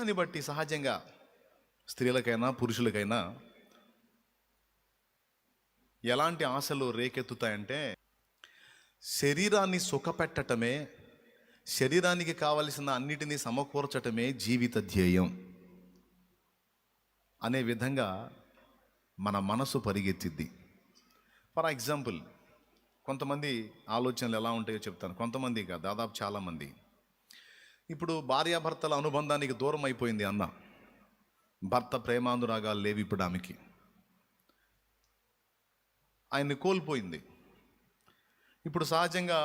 శరీరాన్ని బట్టి సహజంగా స్త్రీలకైనా పురుషులకైనా ఎలాంటి ఆశలు రేకెత్తుతాయంటే, శరీరాన్ని సుఖపెట్టటమే, శరీరానికి కావలసిన అన్నిటినీ సమకూర్చటమే జీవిత ధ్యేయం అనే విధంగా మన మనసు పరిగెత్తిద్ది. ఫర్ ఎగ్జాంపుల్, కొంతమంది ఆలోచనలు ఎలా ఉంటాయో చెప్తాను. కొంతమంది కాదు, దాదాపు చాలామంది. ఇప్పుడు భార్యాభర్తల అనుబంధానికి దూరం అయిపోయింది అన్న. భర్త ప్రేమానురాగాలు లేవు ఇప్పుడు ఆమెకి, ఆయన్ని కోల్పోయింది. ఇప్పుడు సహజంగా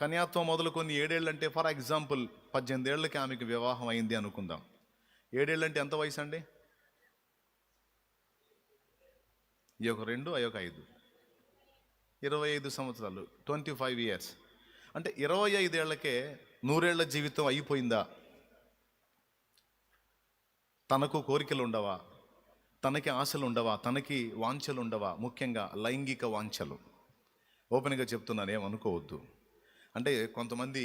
కన్యాత్వం మొదలుకొని 7 ఏళ్ళు అంటే, ఫర్ ఎగ్జాంపుల్ 18 ఏళ్ళకి ఆమెకి వివాహం అయింది అనుకుందాం. 7 ఏళ్ళు అంటే ఎంత వయసు అండి? ఈ ఒక 2, అవి ఒక 5, 25 సంవత్సరాలు, 25 ఇయర్స్. అంటే 25 ఏళ్లకే 100 ఏళ్ల జీవితం అయిపోయిందా? తనకు కోరికలు ఉండవా? తనకి ఆశలు ఉండవా? తనకి వాంఛలు ఉండవా? ముఖ్యంగా లైంగిక వాంఛలు. ఓపెన్గా చెప్తున్నాను, ఏమనుకోవద్దు. అంటే కొంతమంది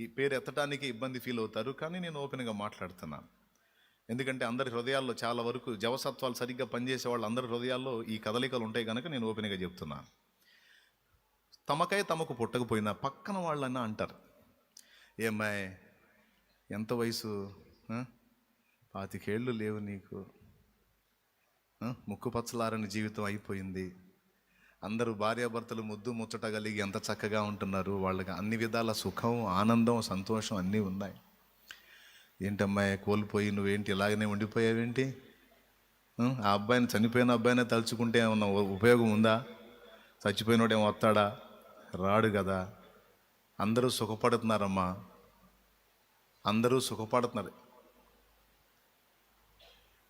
ఈ పేరు ఎత్తడానికి ఇబ్బంది ఫీల్ అవుతారు, కానీ నేను ఓపెన్గా మాట్లాడుతున్నాను. ఎందుకంటే అందరి హృదయాల్లో చాలా వరకు జవసత్వాలు సరిగ్గా పనిచేసే వాళ్ళు అందరి హృదయాల్లో ఈ కదలికలు ఉంటాయి కనుక నేను ఓపెన్గా చెప్తున్నాను. తమకై తమకు పుట్టకపోయినా పక్కన వాళ్ళన్నా అంటారు, ఏమ్మాయి ఎంత వయసు, 25 ఏళ్ళు లేవు నీకు, ముక్కు పచ్చలారని జీవితం అయిపోయింది, అందరూ భార్యాభర్తలు ముద్దు ముచ్చట కలిగి ఎంత చక్కగా ఉంటున్నారు, వాళ్ళకి అన్ని విధాల సుఖం, ఆనందం, సంతోషం అన్నీ ఉన్నాయి. ఏంటమ్మాయి కోల్పోయి నువ్వేంటి ఇలాగనే ఉండిపోయావేంటి? ఆ అబ్బాయిని, చనిపోయిన అబ్బాయినే తలుచుకుంటే ఏమన్నా ఉపయోగం ఉందా? చచ్చిపోయినోడు ఏమో వస్తాడా? రాడు కదా. అందరూ సుఖపడుతున్నారమ్మా, అందరూ సుఖపడుతున్నారు.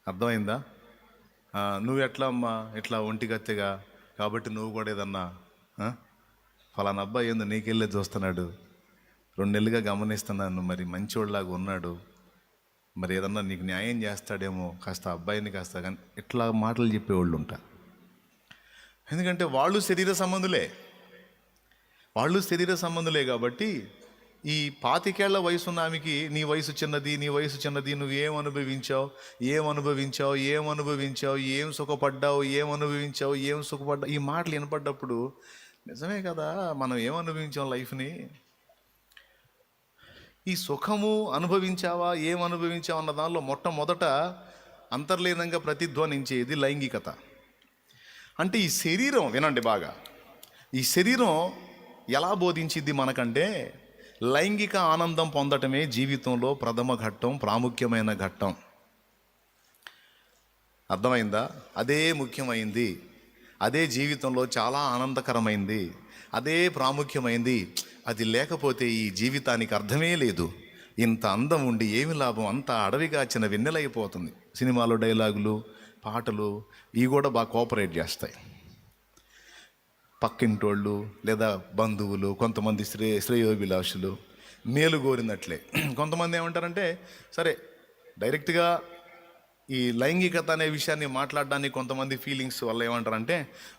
అర్థమైందా? నువ్వు ఎట్లా అమ్మా ఇట్లా ఒంటిగత్తెగా, కాబట్టి నువ్వు కూడా ఏదన్నా ఫలానా అబ్బాయి ఏందో నీకెళ్ళే చూస్తున్నాడు, 2 నెలలుగా గమనిస్తున్నాను, మరి మంచివాళ్ళలాగా ఉన్నాడు, మరి ఏదన్నా నీకు న్యాయం చేస్తాడేమో, కాస్త అబ్బాయిని కాస్త, కానీ ఇట్లా మాటలు చెప్పేవాళ్ళు ఉంటారు. ఎందుకంటే వాళ్ళు శరీర సంబంధులే కాబట్టి ఈ 25 ఏళ్ల వయసున్న ఆమెకి నీ వయసు చిన్నది, నువ్వు ఏం అనుభవించావు, ఏం సుఖపడ్డావు, ఏం సుఖపడ్డావు, ఈ మాటలు వినపడ్డప్పుడు నిజమే కదా, మనం ఏం అనుభవించాం లైఫ్ని. ఈ సుఖము అనుభవించావా, ఏం అనుభవించావు అన్న దానిలో మొట్టమొదట అంతర్లీనంగా ప్రతిధ్వనించేది లైంగికత. అంటే ఈ శరీరం, వినండి బాగా, ఈ శరీరం ఎలా బోధించిద్ది మనకంటే, లైంగిక ఆనందం పొందటమే జీవితంలో ప్రథమ ఘట్టం, ప్రాముఖ్యమైన ఘట్టం. అర్థమైందా? అదే ముఖ్యమైంది, అదే జీవితంలో చాలా ఆనందకరమైంది, అదే ప్రాముఖ్యమైంది. అది లేకపోతే ఈ జీవితానికి అర్థమే లేదు. ఇంత అందం ఉండి ఏమి లాభం, అంతా అడవిగాచిన వెన్నెలైపోతుంది. సినిమాలో డైలాగులు, పాటలు ఇవి కూడా బాగా కోఆపరేట్ చేస్తాయి. పక్కింటోళ్ళు లేదా బంధువులు, కొంతమంది శ్రేయోభిలాషులు మేలు కోరినట్లే. కొంతమంది ఏమంటారంటే, సరే డైరెక్ట్గా ఈ లైంగికత అనే విషయాన్ని మాట్లాడడానికి కొంతమంది ఫీలింగ్స్ వల్ల ఏమంటారంటే,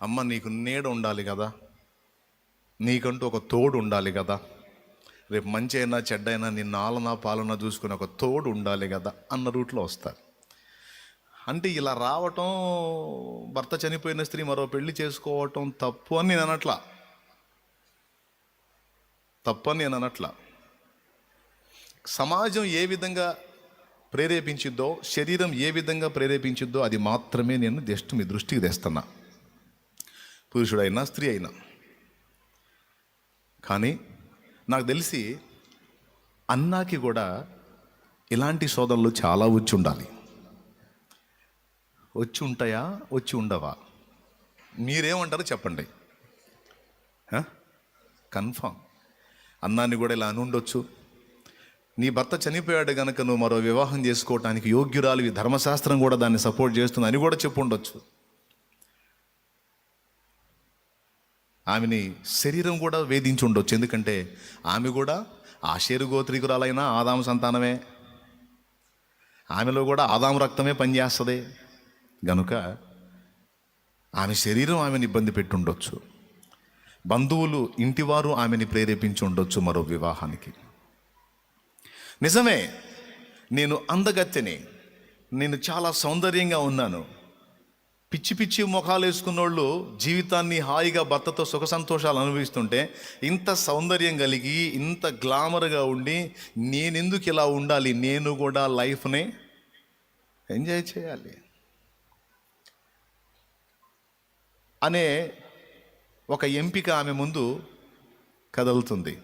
అమ్మ నీకు నీడ ఉండాలి కదా, నీకంటూ ఒక తోడు ఉండాలి కదా, రేపు మంచి అయినా చెడ్డైనా నిన్ను ఆలనా పాలన చూసుకుని ఒక తోడు ఉండాలి కదా అన్న రూట్లో వస్తారు. అంటే ఇలా రావటం, భర్త చనిపోయిన స్త్రీ మరో పెళ్లి చేసుకోవటం తప్పు అని నేను అనట్లా. సమాజం ఏ విధంగా ప్రేరేపించిద్దో, శరీరం ఏ విధంగా ప్రేరేపించిద్దో అది మాత్రమే నేను జస్ట్ మీ దృష్టికి తెస్తున్నా, పురుషుడైనా స్త్రీ అయినా. కానీ నాకు తెలిసి అన్నాకి కూడా ఇలాంటి సోదరులు చాలా వచ్చి ఉండాలి. వచ్చి ఉంటాయా, వచ్చి ఉండవా? మీరేమంటారో చెప్పండి. కన్ఫామ్ అన్నాన్ని కూడా ఇలా అని ఉండొచ్చు. నీ భర్త చనిపోయాడు కనుక నువ్వు మరో వివాహం చేసుకోవటానికి యోగ్యురాలివి, ధర్మశాస్త్రం కూడా దాన్ని సపోర్ట్ చేస్తుంది అని కూడా చెప్పు ఉండొచ్చు. ఆమెని శరీరం కూడా వేధించి ఉండొచ్చు, ఎందుకంటే ఆమె కూడా ఆషేరు గోత్రికురాలైన ఆదాము సంతానమే, ఆమెలో కూడా ఆదాము రక్తమే పనిచేస్తుంది గనుక ఆమె శరీరం ఆమెను ఇబ్బంది పెట్టి ఉండొచ్చు. బంధువులు, ఇంటివారు ఆమెని ప్రేరేపించి ఉండొచ్చు మరో వివాహానికి. నిజమే, నేను అందగత్తెని, నేను చాలా సౌందర్యంగా ఉన్నాను. పిచ్చి పిచ్చి ముఖాలు వేసుకున్నోళ్ళు జీవితాన్ని హాయిగా భర్తతో సుఖ సంతోషాలు అనుభవిస్తుంటే, ఇంత సౌందర్యం కలిగి ఇంత గ్లామర్గా ఉండి నేనెందుకు ఇలా ఉండాలి, నేను కూడా లైఫ్ని ఎంజాయ్ చేయాలి అనే ఒక ఎంపిక ఆమె ముందు కదులుతుంది.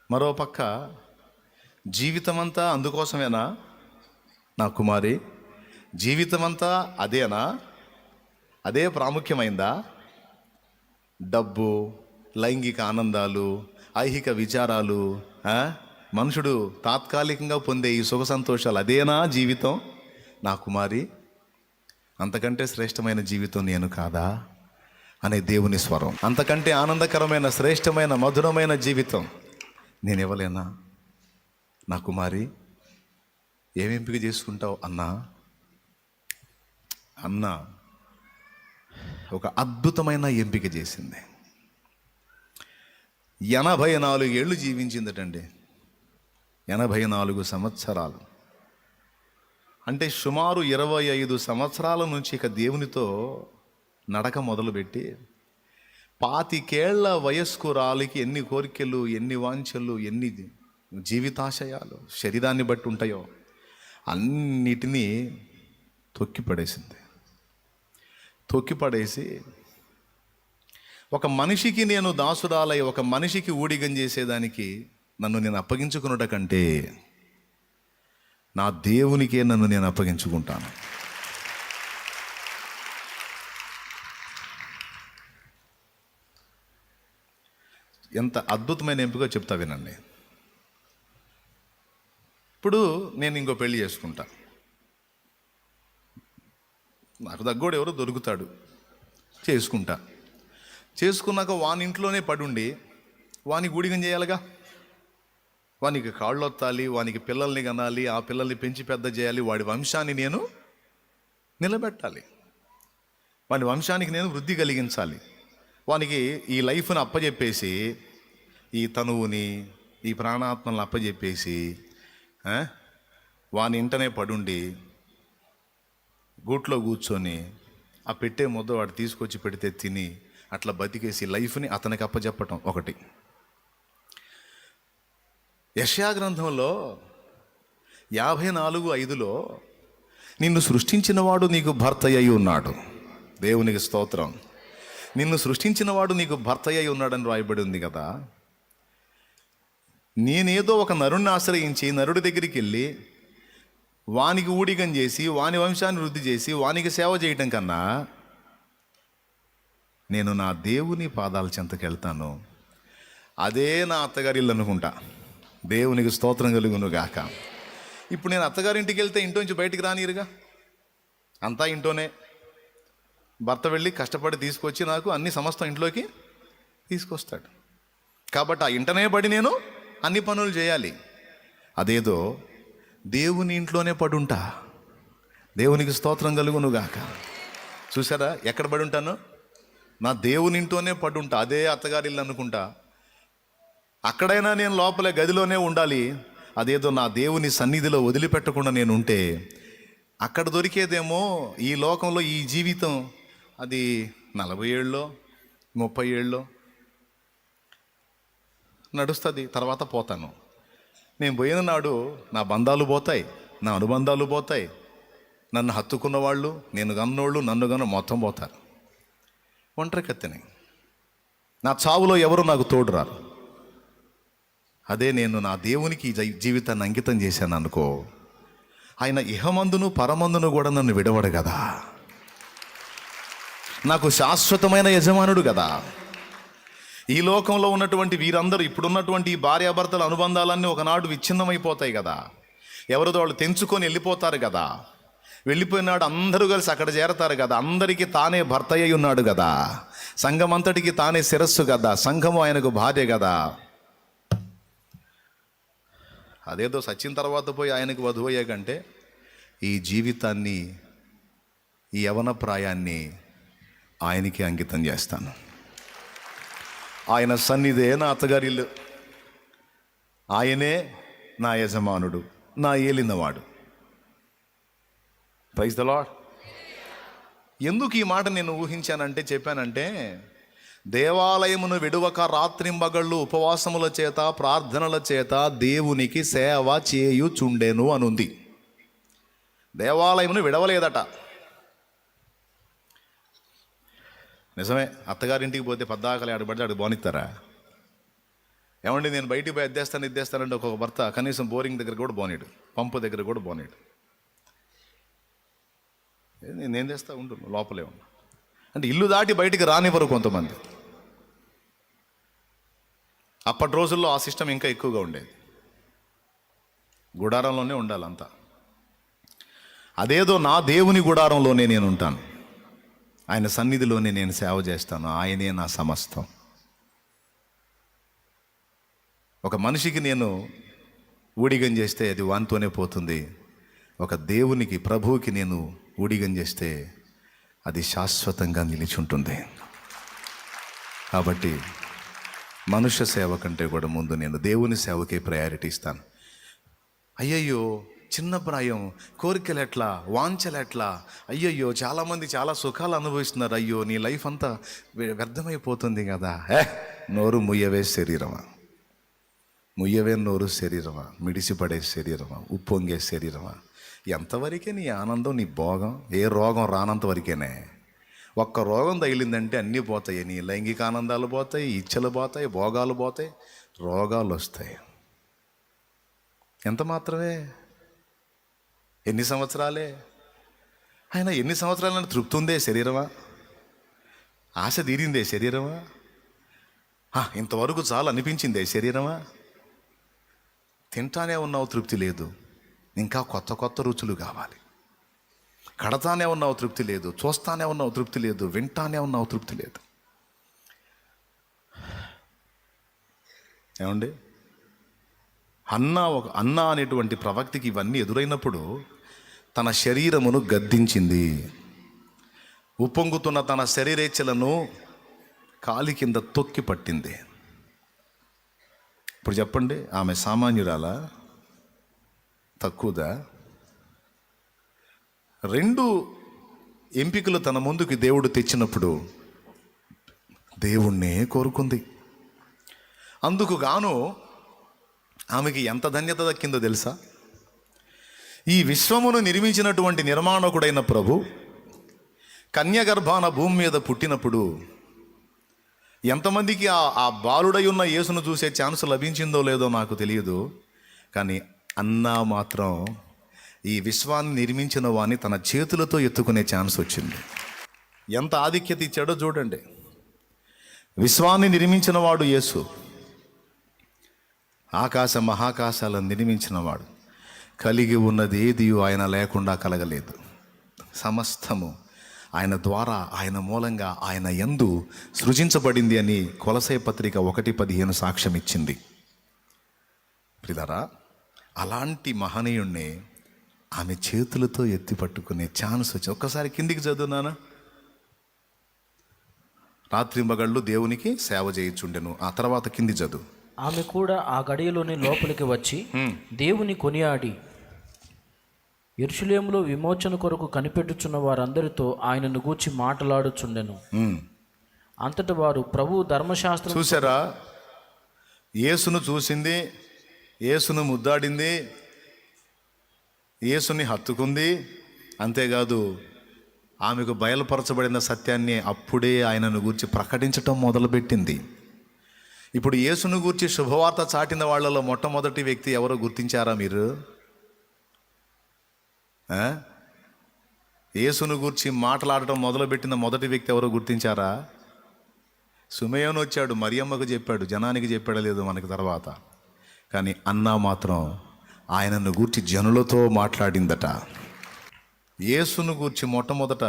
మరోపక్క జీవితమంతా అందుకోసమేనా నా కుమారి? జీవితమంతా అదేనా? అదే ప్రాముఖ్యమైందా? డబ్బు, లైంగిక ఆనందాలు, ఐహిక విచారాలు, మనుషుడు తాత్కాలికంగా పొందే ఈ సుఖ సంతోషాలు, అదేనా జీవితం నా కుమారి? అంతకంటే శ్రేష్టమైన జీవితం నేను కాదా అనే దేవుని స్వరం. అంతకంటే ఆనందకరమైన, శ్రేష్టమైన, మధురమైన జీవితం నేను ఇవ్వలేనా నా కుమారి? ఏం ఎంపిక చేసుకుంటావు అన్న ఒక అద్భుతమైన ఎంపిక చేసింది. 84 ఏళ్ళు జీవించిందటండి. 84 సంవత్సరాలు అంటే సుమారు 25 సంవత్సరాల నుంచి ఇక దేవునితో నడక మొదలుపెట్టి 25 ఏళ్ల వయస్కురాలికి ఎన్ని కోరికలు, ఎన్ని వాంఛలు, ఎన్ని జీవితాశయాలు శరీరాన్ని బట్టి ఉంటాయో అన్నిటినీ తొక్కిపడేసి ఒక మనిషికి నేను దాసురాలై, ఒక మనిషికి ఊడిగం చేసేదానికి నన్ను నేను అప్పగించుకున్నట కంటే నా దేవునికే నన్ను నేను అప్పగించుకుంటాను. ఎంత అద్భుతమైన ఎంపిక చెప్తా వినండి. ఇప్పుడు నేను ఇంకో పెళ్లి చేసుకుంటా. నాకు తగ్గోడు ఎవరో దొరుకుతాడు, చేసుకున్నాక వాని ఇంట్లోనే పడుండి వానికి ఊడిగం చేయాలిగా. వానికి కాళ్ళు వత్తాలి, వానికి పిల్లల్ని కనాలి, ఆ పిల్లల్ని పెంచి పెద్ద చేయాలి, వాడి వంశాన్ని నేను నిలబెట్టాలి, వాడి వంశానికి నేను వృద్ధి కలిగించాలి. వానికి ఈ లైఫ్ని అప్పజెప్పేసి, ఈ తనువుని, ఈ ప్రాణాత్మలను అప్పజెప్పేసి వాని ఇంటనే పడుండి గూట్లో కూర్చొని ఆ పెట్టే ముద్ద వాడు తీసుకొచ్చి పెడితే తిని అట్లా బతికేసి లైఫ్ని అతనికి అప్పజెప్పటం ఒకటి. యెషయా గ్రంథంలో 54:5లో నిన్ను సృష్టించినవాడు నీకు భర్త అయి ఉన్నాడు. దేవునికి స్తోత్రం. నిన్ను సృష్టించినవాడు నీకు భర్త అయి ఉన్నాడని రాయబడి ఉంది కదా. నేనేదో ఒక నరుణ్ణి ఆశ్రయించి నరుడి దగ్గరికి వెళ్ళి వానికి ఊడిగం చేసి వాని వంశాన్ని వృద్ధి చేసి వానికి సేవ చేయటం కన్నా నేను నా దేవుని పాదాల చెంతకు వెళ్తాను. అదే నా అత్తగారి ఇల్లు అనుకుంటా. దేవునికి స్తోత్రం కలుగును గాక. ఇప్పుడు నేను అత్తగారింటికి వెళ్తే ఇంట్లో నుంచి బయటికి రానిరుగా, అంతా ఇంట్లోనే. భర్త వెళ్ళి కష్టపడి తీసుకొచ్చి నాకు అన్ని సమస్తం ఇంట్లోకి తీసుకొస్తాడు. కాబట్టి ఆ ఇంటనే పడి నేను అన్ని పనులు చేయాలి. అదేదో దేవుని ఇంట్లోనే పడుంటా. దేవునికి స్తోత్రం కలుగును గాక. చూసారా ఎక్కడ పడి ఉంటాను? నా దేవుని ఇంట్లోనే పడుంటా. అదే అత్తగారి ఇల్లు అనుకుంటా. అక్కడైనా నేను లోపలే గదిలోనే ఉండాలి. అదేదో నా దేవుని సన్నిధిలో వదిలిపెట్టకుండా నేను ఉంటే అక్కడ దొరికేదేమో ఈ లోకంలో ఈ జీవితం అది 40 ఏళ్ళలో 30 ఏళ్ళలో నడుస్తుంది. తర్వాత పోతాను. నేను పోయిన నాడు నా బంధాలు పోతాయి, నా అనుబంధాలు పోతాయి, నన్ను హత్తుకున్న వాళ్ళు, నేను కన్నోళ్ళు, నన్ను కన్న మొత్తం పోతారు. ఒంటరికత్తెని. నా చావులో ఎవరు నాకు తోడు రారు. అదే నేను నా దేవునికి జీవితాన్ని అంకితం చేశాను అనుకో, ఆయన ఇహమందును పరమందును కూడా నన్ను విడవడు కదా. నాకు శాశ్వతమైన యజమానుడు కదా. ఈ లోకంలో ఉన్నటువంటి వీరందరూ, ఇప్పుడున్నటువంటి ఈ భార్యాభర్తల అనుబంధాలన్నీ ఒకనాడు విచ్ఛిన్నమైపోతాయి కదా. ఎవరిదో వాళ్ళు తెంచుకొని వెళ్ళిపోతారు కదా. వెళ్ళిపోయినాడు అందరూ కలిసి అక్కడ చేరతారు కదా. అందరికీ తానే భర్త అయి ఉన్నాడు కదా. సంఘం అంతటికి తానే శిరస్సు కదా. సంఘము ఆయనకు భార్య కదా. అదేదో సచ్చిన తర్వాత పోయి ఆయనకు వధువు అయ్యే కంటే ఈ జీవితాన్ని, ఈ యవన ప్రాయాన్ని ఆయనకి అంకితం చేస్తాను. ఆయన సన్నిధే నా అత్తగారి ఇల్లు. ఆయనే నా యజమానుడు, నా ఏలినవాడు. Praise the lord. ఎందుకు ఈ మాట నేను ఊహించానంటే, చెప్పానంటే, దేవాలయమును విడువక రాత్రింబగళ్ళు ఉపవాసముల చేత ప్రార్థనల చేత దేవునికి సేవ చేయుచుండెను అనుంది. దేవాలయమును విడవలేదట. నిజమే, అత్తగారింటికి పోతే పద్దాకలి ఆడబడితే ఆడు బానిస్తారా? ఏమండి, నేను బయటికి పోయి ఇద్దేస్తానంటే ఒక్కొక్క భర్త కనీసం బోరింగ్ దగ్గర కూడా బానేడు, పంపు దగ్గర కూడా బానేడు. నేను తెస్తా ఉండు, లోపలే ఉన్నా అంటే ఇల్లు దాటి బయటికి రానివ్వరు కొంతమంది. అప్పటి రోజుల్లో ఆ సిస్టమ్ ఇంకా ఎక్కువగా ఉండేది. గుడారంలోనే ఉండాలంతా. అదేదో నా దేవుని గుడారంలోనే నేను ఉంటాను, ఆయన సన్నిధిలోనే నేను సేవ చేస్తాను, ఆయనే నా సమస్తం. ఒక మనిషికి నేను ఊడిగం చేస్తే అది వానితోనే పోతుంది. ఒక దేవునికి, ప్రభువుకి నేను ఊడిగం చేస్తే అది శాశ్వతంగా నిలిచుంటుంది. కాబట్టి మనుష్య సేవ కంటే కూడా ముందు నేను దేవుని సేవకే ప్రయారిటీ ఇస్తాను. అయ్యయ్యో, చిన్న ప్రాయం, కోరికలు ఎట్లా, వాంఛలు ఎట్లా, అయ్యయ్యో చాలామంది చాలా సుఖాలు అనుభవిస్తున్నారు, అయ్యో నీ లైఫ్ అంతా వ్యర్థమైపోతుంది కదా. నోరు ముయ్యవే శరీరమా, ముయ్యవే నోరు శరీరమా, మిడిసిపడే శరీరమా, ఉప్పొంగే శరీరమా, ఎంతవరకే నీ ఆనందం, నీ భోగం? ఏ రోగం రానంత వరకేనే. ఒక్క రోగం తగిలిందంటే అన్నీ పోతాయి. నీ లైంగిక ఆనందాలు పోతాయి, ఇచ్చలు పోతాయి, భోగాలు పోతాయి, రోగాలు వస్తాయి. ఎంత మాత్రమే, ఎన్ని సంవత్సరాలే. అయినా ఎన్ని సంవత్సరాలైనా తృప్తి ఉందే శరీరమా? ఆశ తీరిందే శరీరమా? ఇంతవరకు చాలు అనిపించిందే శరీరమా? తింటానే ఉన్నావు, తృప్తి లేదు, ఇంకా కొత్త కొత్త రుచులు కావాలి. కడతానే ఉన్నావు, తృప్తి లేదు, చూస్తానే ఉన్నావు, తృప్తి లేదు, వింటానే ఉన్నావు, తృప్తి లేదు. ఏమండి, అన్నా అనేటువంటి ప్రవక్తికి ఇవన్నీ ఎదురైనప్పుడు తన శరీరమును గద్దించింది. ఉప్పొంగుతున్న తన శరీరేచ్ఛలను కాలి కింద తొక్కి పట్టింది. ఇప్పుడు చెప్పండి, ఆమె సామాన్యురాలా, తక్కువదా? 2 ఎంపికలు తన ముందుకి దేవుడు తెచ్చినప్పుడు దేవుణ్ణే కోరుకుంది. అందుకు గాను ఆమెకి ఎంత ధన్యత దక్కిందో తెలుసా? ఈ విశ్వమును నిర్మించినటువంటి నిర్మాణకుడైన ప్రభు కన్యగర్భాన భూమి మీద పుట్టినప్పుడు ఎంతమందికి ఆ బాలుడై ఉన్న యేసును చూసే ఛాన్స్ లభించిందో లేదో నాకు తెలియదు. కానీ అన్నా మాత్రం ఈ విశ్వాన్ని నిర్మించిన వాణ్ణి తన చేతులతో ఎత్తుకునే ఛాన్స్ వచ్చింది. ఎంత ఆధిక్యత ఇచ్చాడో చూడండి. విశ్వాన్ని నిర్మించిన వాడు యేసు, ఆకాశ మహాకాశాలను నిర్మించినవాడు. కలిగి ఉన్నది ఏది ఆయన లేకుండా కలగలేదు. సమస్తము ఆయన ద్వారా, ఆయన మూలంగా, ఆయన యందు సృజించబడింది అని కొలసై పత్రిక 1:15 సాక్ష్యం ఇచ్చింది. ప్రియులారా, అలాంటి మహనీయుణ్ణి ఆమె చేతులతో ఎత్తి పట్టుకునే ఛాన్స్ వచ్చి, ఒక్కసారి కిందికి చదువునానా. రాత్రింబగళ్ళు దేవునికి సేవ చేయుచుండెను. ఆ తర్వాత కింది చదువు. ఆమె కూడా ఆ గడియలోనే లోపలికి వచ్చి దేవుని కొనియాడి యెరూషలేములో విమోచన కొరకు కనిపెట్టుచున్న వారందరితో ఆయనను గూర్చి మాట్లాడుచుండెను. అంతట వారు ప్రభు ధర్మశాస్త్రం. చూసారా, యేసును చూసింది, యేసును ముద్దాడింది, యేసుని హత్తుకుంది. అంతేకాదు, ఆమెకు బయలుపరచబడిన సత్యాన్ని అప్పుడే ఆయనను గూర్చి ప్రకటించటం మొదలుపెట్టింది. ఇప్పుడు యేసును గూర్చి శుభవార్త చాటిన వాళ్ళలో మొట్టమొదటి వ్యక్తి ఎవరో గుర్తించారా మీరు? యేసును గూర్చి మాట్లాడటం మొదలుపెట్టిన మొదటి వ్యక్తి ఎవరో గుర్తించారా? సుమయోను వచ్చాడు, మరియమ్మకు చెప్పాడు, జనానికి చెప్పాడో లేదో మనకి తర్వాత. కానీ అన్నా మాత్రం ఆయనను గూర్చి జనులతో మాట్లాడిందట. యేసును గూర్చి మొట్టమొదట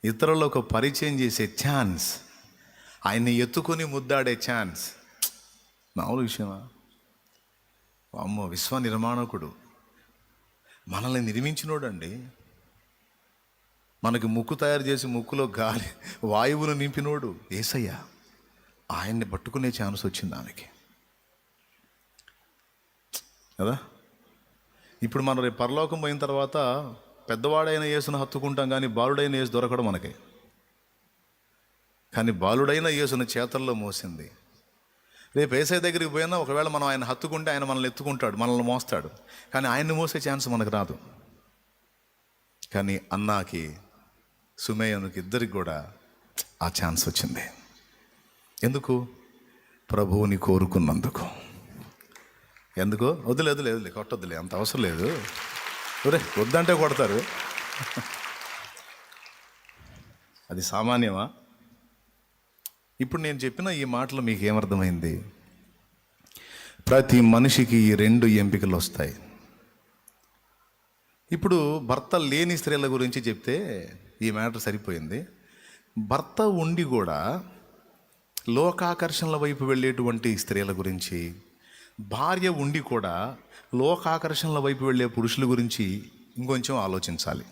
ఇతరులకు పరిచయం చేసే ఛాన్స్, ఆయన్ని ఎత్తుకొని ముద్దాడే ఛాన్స్ మామూలు విషయమా? అమ్మో, విశ్వ నిర్మాణకుడు, మనల్ని నిర్మించినోడండి. మనకి ముక్కు తయారు చేసి ముక్కులో గాలి వాయువును నింపినోడు యేసయ్య. ఆయన్ని పట్టుకునే ఛాన్స్ వచ్చింది ఆమెకి. కదా. ఇప్పుడు మనం రేపు పరలోకం పోయిన తర్వాత పెద్దవాడైన యేసును హత్తుకుంటాం, కానీ బాలుడైన యేసు దొరకడం మనకి. కానీ బాలుడైన యేసును చేతల్లో మోసింది. రేపు యేసయ్య దగ్గరికి పోయినా ఒకవేళ మనం ఆయన హత్తుకుంటే ఆయన మనల్ని ఎత్తుకుంటాడు, మనల్ని మోస్తాడు. కానీ ఆయన్ని మోసే ఛాన్స్ మనకు రాదు. కానీ అన్నాకి, సుమేయనుకి, ఇద్దరికి కూడా ఆ ఛాన్స్ వచ్చింది. ఎందుకు? ప్రభువుని కోరుకున్నందుకు. ఎందుకు? వదిలే కొట్టొద్దులే, అంత అవసరం లేదు. ఒరే వద్దంటే కొడతారు. అది సామాన్యమా? ఇప్పుడు నేను చెప్పిన ఈ మాటలు మీకు ఏమర్థమైంది? ప్రతి మనిషికి ఈ 2 ఎంపికలు వస్తాయి. ఇప్పుడు భర్త లేని స్త్రీల గురించి చెప్తే ఈ మ్యాటర్ సరిపోయింది. భర్త ఉండి కూడా లోకాకర్షణల వైపు వెళ్ళేటువంటి స్త్రీల గురించి, భార్య ఉండి కూడా లోకాకర్షణల వైపు వెళ్ళే పురుషుల గురించి ఇంకొంచెం ఆలోచించాలి.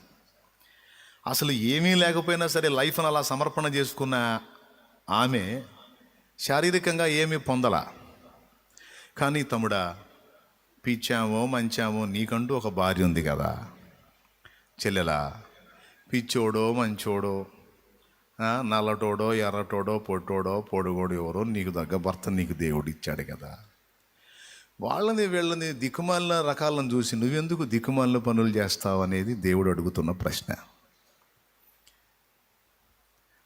అసలు ఏమీ లేకపోయినా సరే లైఫ్ను అలా సమర్పణ చేసుకున్న ఆమె శారీరకంగా ఏమీ పొందలా. కానీ తమ్ముడా, పిచ్చామో మంచామో నీకంటూ ఒక భార్య ఉంది కదా. చెల్లెలా, పిచ్చోడో మంచోడో, నల్లటోడో ఎర్రటోడో పొట్టోడో పొడుగోడు ఎవరో నీకు తగ్గ భర్త నీకు దేవుడు ఇచ్చాడు కదా. వాళ్ళని వీళ్ళని దిక్కుమాలిన రకాలను చూసి నువ్వెందుకు దిక్కుమాలిన పనులు చేస్తావు అనేది దేవుడు అడుగుతున్న ప్రశ్న.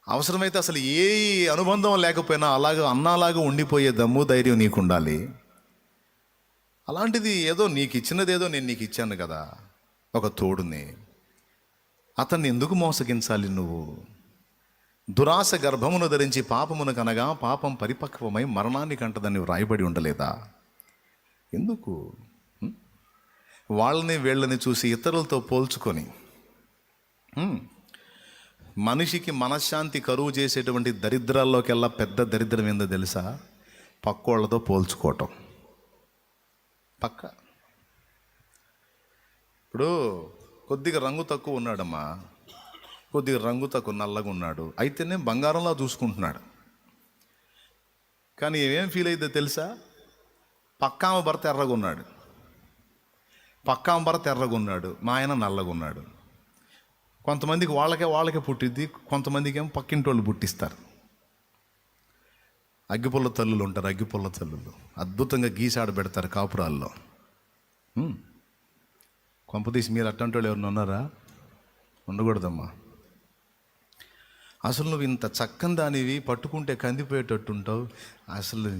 అవసరమైతే అసలు ఏ అనుబంధం లేకపోయినా అన్నాలాగా ఉండిపోయే దమ్ము ధైర్యం నీకు ఉండాలి. అలాంటిది ఏదో నీకు ఇచ్చినదేదో నేను నీకు ఇచ్చాను కదా, ఒక తోడుని. అతన్ని ఎందుకు మోసగించాలి నువ్వు? దురాశ గర్భమును ధరించి పాపమును కనగా పాపం పరిపక్వమై మరణాన్ని కంటదని వ్రాయబడి ఉండలేదా? ఎందుకు? వాళ్ళని వీళ్ళని చూసి ఇతరులతో పోల్చుకొని మనిషికి మనశ్శాంతి కరువు చేసేటువంటి దరిద్రాల్లోకెల్లా పెద్ద దరిద్రం ఏందో తెలుసా? పక్కోళ్ళతో పోల్చుకోవటం. ఇప్పుడు కొద్దిగా రంగు తక్కువ ఉన్నాడమ్మా, కొద్దిగా రంగు తక్కువ నల్లగా ఉన్నాడు, అయితేనే బంగారంలా చూసుకుంటున్నాడు. కానీ ఏమేం ఫీల్ అయితే తెలుసా? పక్కామ భర్త ఎర్రగున్నాడు, మా ఆయన నల్లగున్నాడు. కొంతమందికి వాళ్ళకే పుట్టిద్ది, కొంతమందికి ఏమో పక్కింటి వాళ్ళు పుట్టిస్తారు. అగ్గిపుల్ల తల్లులు ఉంటారు, అగ్గిపుల్ల తల్లులు అద్భుతంగా గీసాడ పెడతారు కాపురాల్లో. కొంపదీసి మీరు అట్టంటి వాళ్ళు ఎవరిని ఉన్నారా? ఉండకూడదమ్మా. అసలు నువ్వు ఇంత చక్కని దానివి పట్టుకుంటే కందిపోయేటట్టుంటావు. అసలు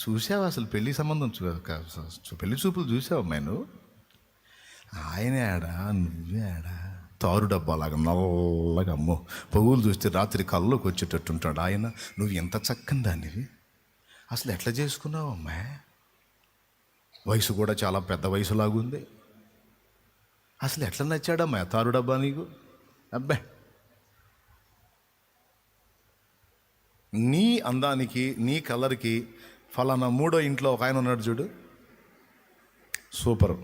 చూసావా? అసలు పెళ్లి సంబంధం పెళ్లి చూపులు చూసావు నేను? ఆయన ఆడా, నువ్వే ఆడా, తారు డబ్బాలాగా నల్లగా, అమ్మో పొగులు చూస్తే రాత్రి కల్లోకి వచ్చేటట్టుంటాడు ఆయన. నువ్వు ఎంత చక్కని దానివి, అసలు ఎట్లా చేసుకున్నావు అమ్మా? వయసు కూడా చాలా పెద్ద వయసులాగుంది. అసలు ఎట్లా నచ్చాడమ్మా తారు డబ్బా నీకు? అబ్బే, నీ అందానికి నీ కలర్కి ఫలానా 3వ ఇంట్లో ఒక ఆయన ఉన్నాడు చూడు, సూపరు.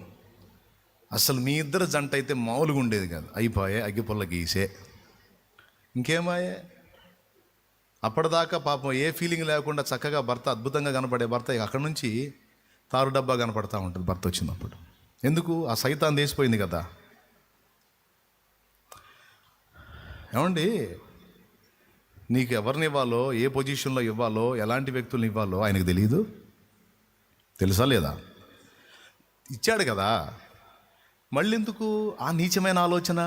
అసలు మీ ఇద్దరు జంట అయితే మామూలుగా ఉండేది కాదు. అయిపోయే అగ్గిపుల్ల గీసే, ఇంకేమాయే. అప్పటిదాకా పాపం ఏ ఫీలింగ్ లేకుండా చక్కగా భర్త అద్భుతంగా కనపడే భర్త అక్కడి నుంచి తారు డబ్బా కనపడతా ఉంటుంది భర్త వచ్చినప్పుడు. ఎందుకు? ఆ సైతాన్ తీసిపోయింది కదా. ఏమండి, నీకు ఎవరిని ఇవ్వాలో, ఏ పొజిషన్లో ఇవ్వాలో, ఎలాంటి వ్యక్తులను ఇవ్వాలో ఆయనకు తెలియదు? తెలుసా లేదా? ఇచ్చాడు కదా, మళ్ళీ ఎందుకు ఆ నీచమైన ఆలోచన?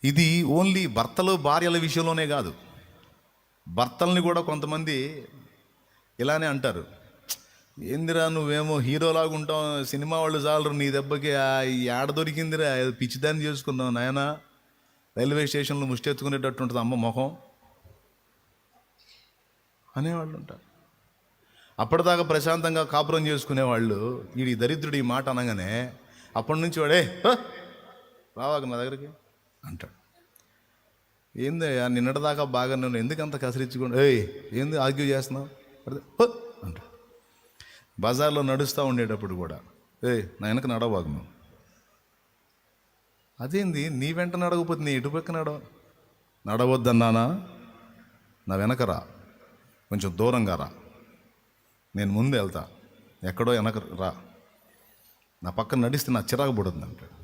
ఇది ఓన్లీ భర్తలు భార్యల విషయంలోనే కాదు, భర్తల్ని కూడా కొంతమంది ఇలానే అంటారు. ఏందిరా నువ్వేమో హీరోలాగా ఉంటావు, సినిమా వాళ్ళు చాలరు నీ దెబ్బకి, ఏడ దొరికిందిరా, పిచ్చిదాన్ని చేసుకున్నావు నాయనా, రైల్వే స్టేషన్లో ముష్టెత్తుకునేటట్టు ఉంటుంది అమ్మ మొహం అనేవాళ్ళు ఉంటారు. అప్పటిదాకా ప్రశాంతంగా కాపురం చేసుకునేవాళ్ళు ఈ దరిద్రుడు ఈ మాట అనగానే అప్పటి నుంచి వాడే రావాక నా దగ్గరికి అంటాడు. ఏంది నిన్నటిదాకా బాగా నన్ను ఎందుకంత కసిరించుకోండి, ఏంది ఆర్గ్యూ చేస్తున్నావు అంటాడు. బజార్లో నడుస్తూ ఉండేటప్పుడు కూడా నా వెనక నడవబాకు నువ్వు. అదేంది నీ వెంట నడవకపోతే నీ ఇటుపక్క నడవద్దన్నానా? నా వెనక రా, కొంచెం దూరంగా రా, నేను ముందు వెళ్తా, ఎక్కడో వెనక రా, నా పక్కన నడిస్తే నా చిరాకు పడుతుంది అంటాడు.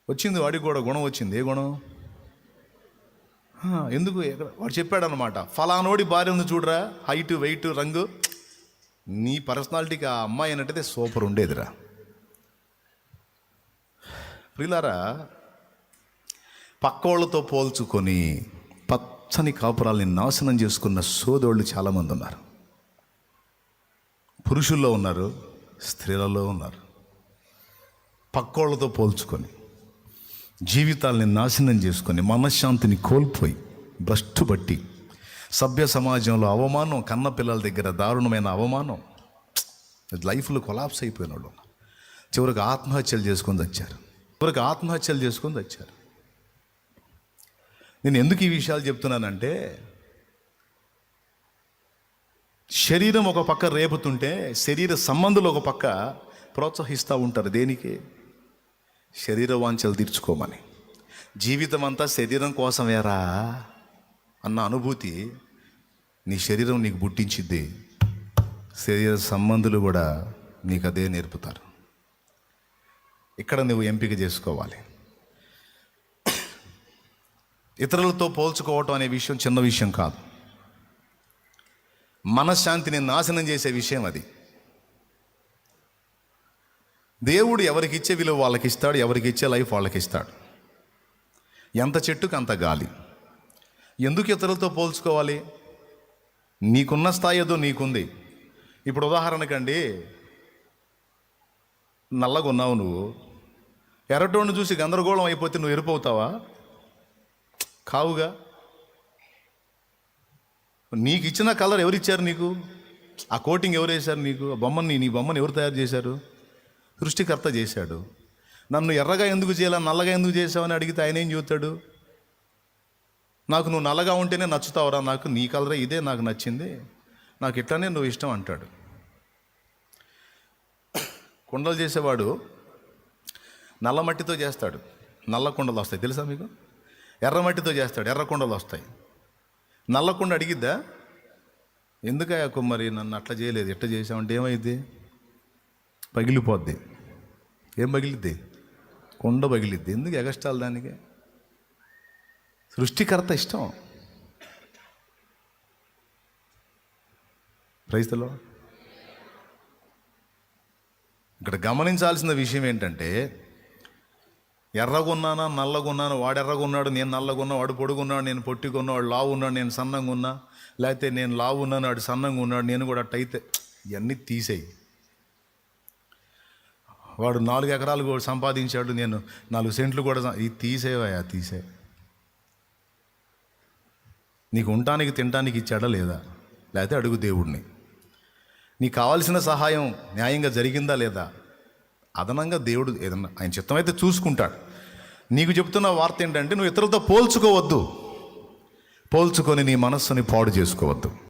వచ్చింది వాడికి కూడా గుణం వచ్చింది. ఏ గుణం? ఎందుకు? వాడు చెప్పాడు అనమాట, ఫలానోడి భార్య ఉంది చూడరా, హైట్ వెయిట్ రంగు, నీ పర్సనాలిటీకి ఆ అమ్మాయి అన్నట్టయితే సూపర్ ఉండేదిరా. ప్రియులారా, పక్కోళ్ళతో పోల్చుకొని పచ్చని కాపురాల్ని నాశనం చేసుకున్న సోదోళ్ళు చాలామంది ఉన్నారు. పురుషుల్లో ఉన్నారు, స్త్రీలలో ఉన్నారు. పక్కోళ్ళతో పోల్చుకొని జీవితాల్ని నాశనం చేసుకొని మనశ్శాంతిని కోల్పోయి భ్రష్టుబట్టి సభ్య సమాజంలో అవమానం, కన్న పిల్లల దగ్గర దారుణమైన అవమానం, లైఫ్లో కొలాప్స్ అయిపోయిన వాళ్ళు ఉన్నారు. చివరికి ఆత్మహత్యలు చేసుకొని వచ్చారు. నేను ఎందుకు ఈ విషయాలు చెప్తున్నానంటే, శరీరం ఒక పక్క రేపుతుంటే శరీర సంబంధులు ఒక పక్క ప్రోత్సహిస్తూ ఉంటారు. దేనికి? శరీర వాంఛలు తీర్చుకోమని. జీవితం అంతా శరీరం కోసమేరా అన్న అనుభూతి నీ శరీరం నీకు పుట్టించిద్ది. శరీర సంబంధులు కూడా నీకు అదే నేర్పుతారు. ఇక్కడ నువ్వు ఎంపిక చేసుకోవాలి. ఇతరులతో పోల్చుకోవటం అనే విషయం చిన్న విషయం కాదు. మనశ్శాంతిని నాశనం చేసే విషయం అది. దేవుడు ఎవరికి ఇచ్చే విలువ వాళ్ళకి ఇస్తాడు, ఎవరికి ఇచ్చే లైఫ్ వాళ్ళకి ఇస్తాడు. ఎంత చెట్టుకు అంత గాలి. ఎందుకు ఇతరులతో పోల్చుకోవాలి? నీకున్న స్థాయి ఏదో నీకుంది. ఇప్పుడు ఉదాహరణకండి, నల్లగా ఉన్నావు నువ్వు, ఎర్రటోడిని చూసి గందరగోళం అయిపోతే నువ్వు ఎరుపవుతావా? కావుగా. నీకు ఇచ్చిన కలర్ ఎవరిచ్చారు నీకు? ఆ కోటింగ్ ఎవరు వేశారు నీకు? ఆ బొమ్మని, నీ బొమ్మని ఎవరు తయారు చేశారు? సృష్టికర్త చేశాడు. నన్ను ఎర్రగా ఎందుకు చేయాలా, నల్లగా ఎందుకు చేసావని అడిగితే ఆయన ఏం చెబుతాడు? నాకు నువ్వు నల్లగా ఉంటేనే నచ్చుతావురా, నాకు నీ కలరే ఇదే నాకు నచ్చింది, నాకు ఇట్లానే నువ్వు ఇష్టం అంటాడు. కుండలు చేసేవాడు నల్ల మట్టితో చేస్తాడు, నల్ల కుండలు వస్తాయి తెలుసా మీకు? ఎర్ర మట్టితో చేస్తాడు, ఎర్ర కుండలు వస్తాయి. నల్ల కుండ అడిగిద్దా, ఎందుకయ్యా కుమ్మరి నన్ను అట్లా చేయలేదు, ఎట్లా చేసావంటే ఏమైంది? పగిలిపోద్ది. ఏం పగిలిద్ది? కుండ పగిలిద్ది. ఎందుకు ఎగస్టాలు దానికి? సృష్టికర్త ఇష్టం. Praise the Lord. ఇక్కడ గమనించాల్సిన విషయం ఏంటంటే, ఎర్రగున్నానా నల్లగున్నాను, వాడు ఎర్రగున్నాడు నేను నల్లగున్నా, వాడు పొడుగున్నాడు నేను పొట్టిగున్నా, వాడు లావు ఉన్నాడు నేను సన్నంగా ఉన్నా, లేకపోతే నేను లావు ఉన్నాను వాడు సన్నంగా ఉన్నాడు, నేను కూడా అట్టయితే, ఇవన్నీ తీసేయి. వాడు 4 ఎకరాలు కూడా సంపాదించాడు, నేను 4 సెంట్లు కూడా, ఇది తీసేవయా, తీసే. నీకు ఉండటానికి తినటానికి ఇచ్చాడా లేదా? లేకపోతే అడుగు దేవుడిని. నీకు కావాల్సిన సహాయం న్యాయంగా జరిగిందా లేదా? అదనంగా దేవుడు ఏదన్నా ఆయన చిత్తమైతే చూసుకుంటాడు. నీకు చెప్తున్న వార్త ఏంటంటే, నువ్వు ఇతరులతో పోల్చుకోవద్దు, పోల్చుకొని నీ మనస్సుని పాడు చేసుకోవద్దు.